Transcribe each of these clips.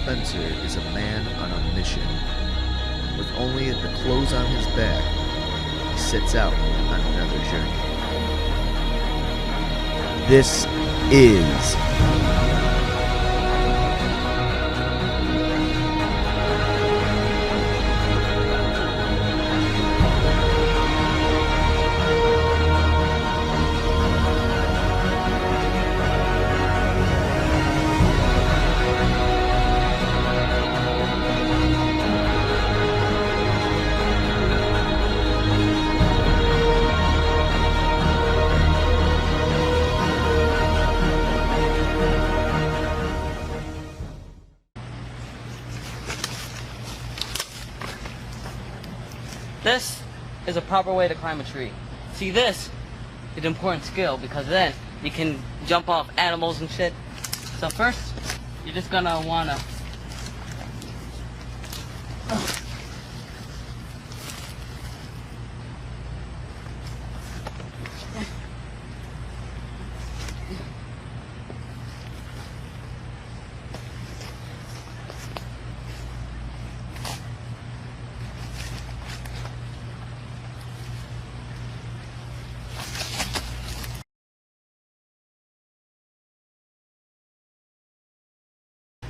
Spencer is a man on a mission. With only the clothes on his back, he sets out on another journey. This is This is a proper way to climb a tree. See, this is an important skill because then you can jump off animals and shit. So first, you're just gonna wanna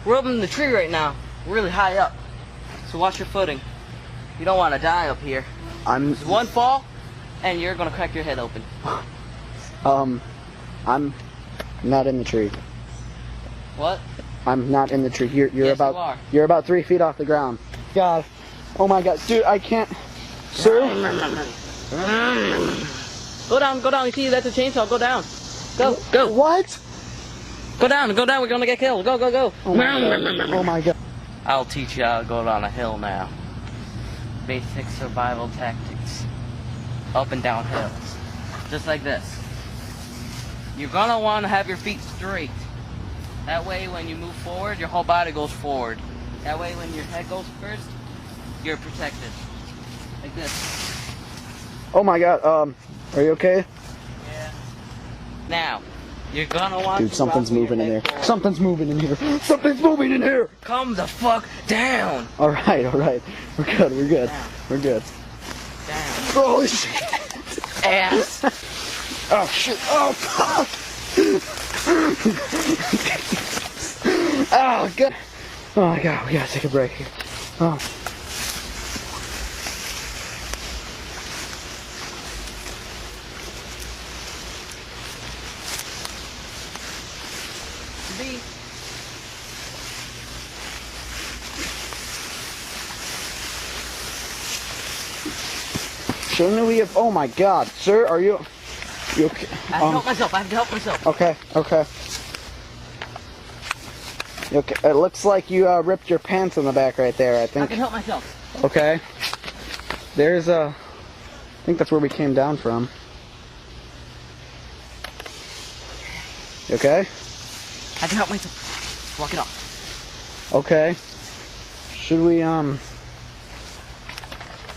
we're up in the tree right now, really high up. So watch your footing. You don't want to die up here. There's one fall, and you're gonna crack your head open. I'm not in the tree. What? I'm not in the tree. You're Yes, about you are. You're about 3 feet off the ground. God. Oh my God, dude, I can't. Sir? Go down, go down. You see that's a chainsaw. Go down. Go. What? Go down. We're gonna get killed. Go. Oh my God. Oh my God. I'll teach you how to go down a hill now. Basic survival tactics. Up and down hills. Just like this. You're gonna want to have your feet straight. That way when you move forward, your whole body goes forward. That way when your head goes first, you're protected. Like this. Oh my God. Are you okay? Yeah. Now, you're gonna want Dude, to something's rock your moving in head there. forward. Something's moving in here. Something's moving in here. Come the fuck down. All right. We're good. Down. We're good. Down. Holy shit. Ass. Oh shit. Oh fuck. Oh God. Oh my God. We gotta take a break here. Oh. B. Shouldn't we have? Oh my God, sir, are you okay? I have to help myself. Okay. You okay? It looks like you ripped your pants in the back right there. I I think. can help myself. Okay. There's I think that's where we came down from. You okay? I can help myself. Walk it off. Okay. Should we I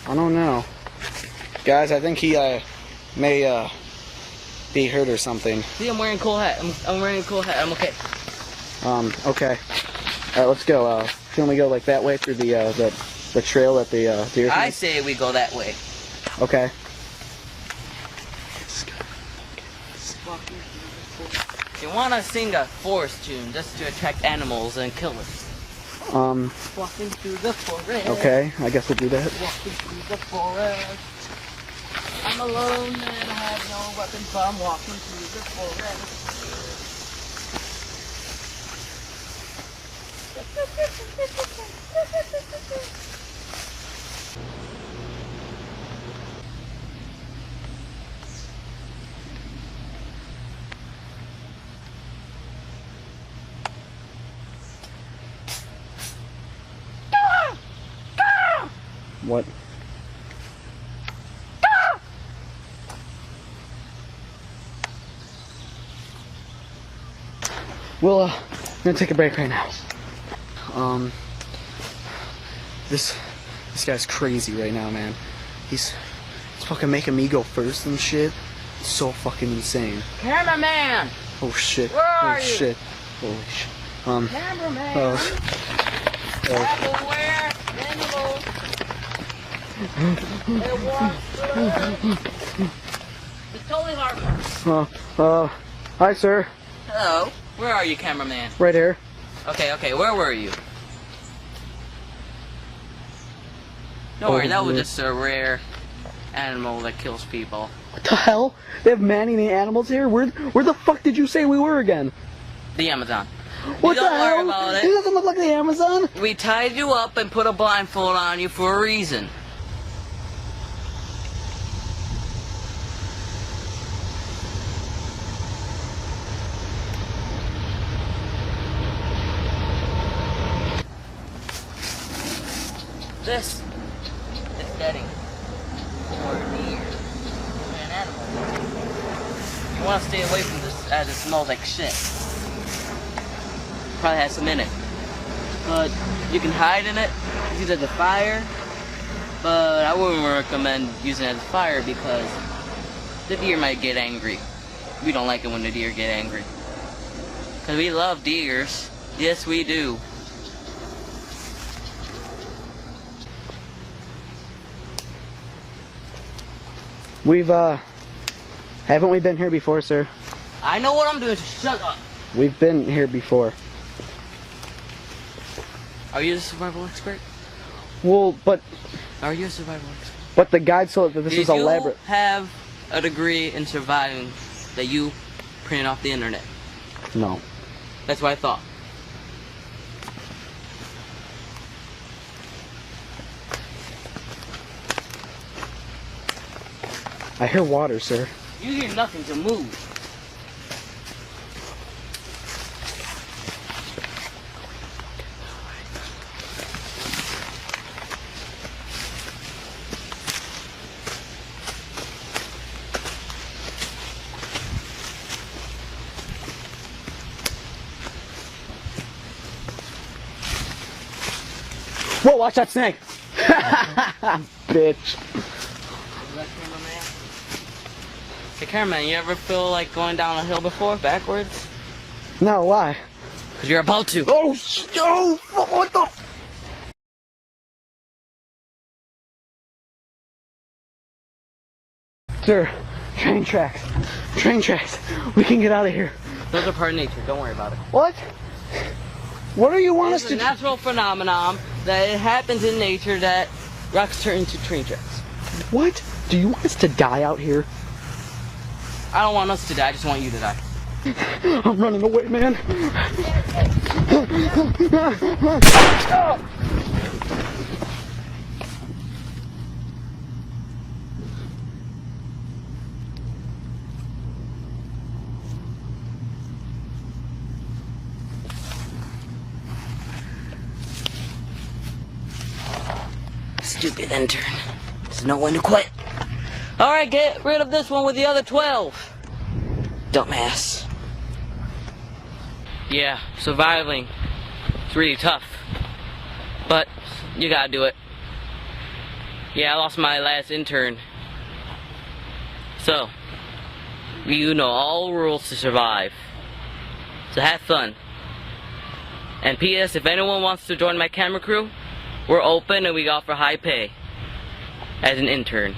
don't know. Guys, I think he may be hurt or something. See, I'm wearing a cool hat. I'm wearing a cool hat. I'm okay. Okay. Alright, let's go. Can we go like that way through the trail that the deer? I say we go that way. Okay. You want to sing a forest tune just to attract animals and kill us. Walking through the forest. Okay, I guess we'll do that. Walking through the forest. I'm alone and I have no weapons, so I'm walking through the forest. What? Well, I'm gonna take a break right now. This guy's crazy right now, man. He's fucking making me go first and shit. It's so fucking insane. Cameraman! Oh shit. Where are oh you? shit. Holy shit. Cameraman! Oh. there. Everywhere, animals. It wants to. It's totally harmless. Hi, sir. Hello. Where are you, cameraman? Right here. Okay, where were you? Don't worry, that was just a rare animal that kills people. What the hell? They have man-eating animals here? Where the fuck did you say we were again? The Amazon. What Don't the hell? worry about It it. doesn't look like the Amazon. We tied you up and put a blindfold on you for a reason. This is bedding for deer and animals. You want to stay away from this as it smells like shit. Probably has some in it. But you can hide in it, use it as a fire. But I wouldn't recommend using it as a fire because the deer might get angry. We don't like it when the deer get angry. Because we love deers. Yes, we do. Haven't we been here before, sir? I know what I'm doing, so shut up. We've been here before. Are you a survival expert? Well, but Are you a survival expert? the guide said that this is elaborate. You have a degree in surviving that you printed off the internet? No. That's what I thought. I hear water, sir. You hear nothing to move. Whoa, watch that snake! Bitch. Hey, cameraman, you ever feel like going down a hill before, backwards? No, why? Because you're about to. Oh, oh, what the? Sir, train tracks. Train tracks. We can get out of here. Those are part of nature, don't worry about it. What? What do you want us It's to a do? natural phenomenon that it happens in nature that rocks turn into train tracks. What? Do you want us to die out here? I don't want us to die, I just want you to die. I'm running away, man. Stupid intern. There's no one to quit. Alright, get rid of this one with the other 12. Dumbass. Yeah, surviving. It's really tough. But you gotta do it. Yeah, I lost my last intern. So, you know all the rules to survive. So have fun. And P.S. if anyone wants to join my camera crew, we're open and we offer high pay as an intern.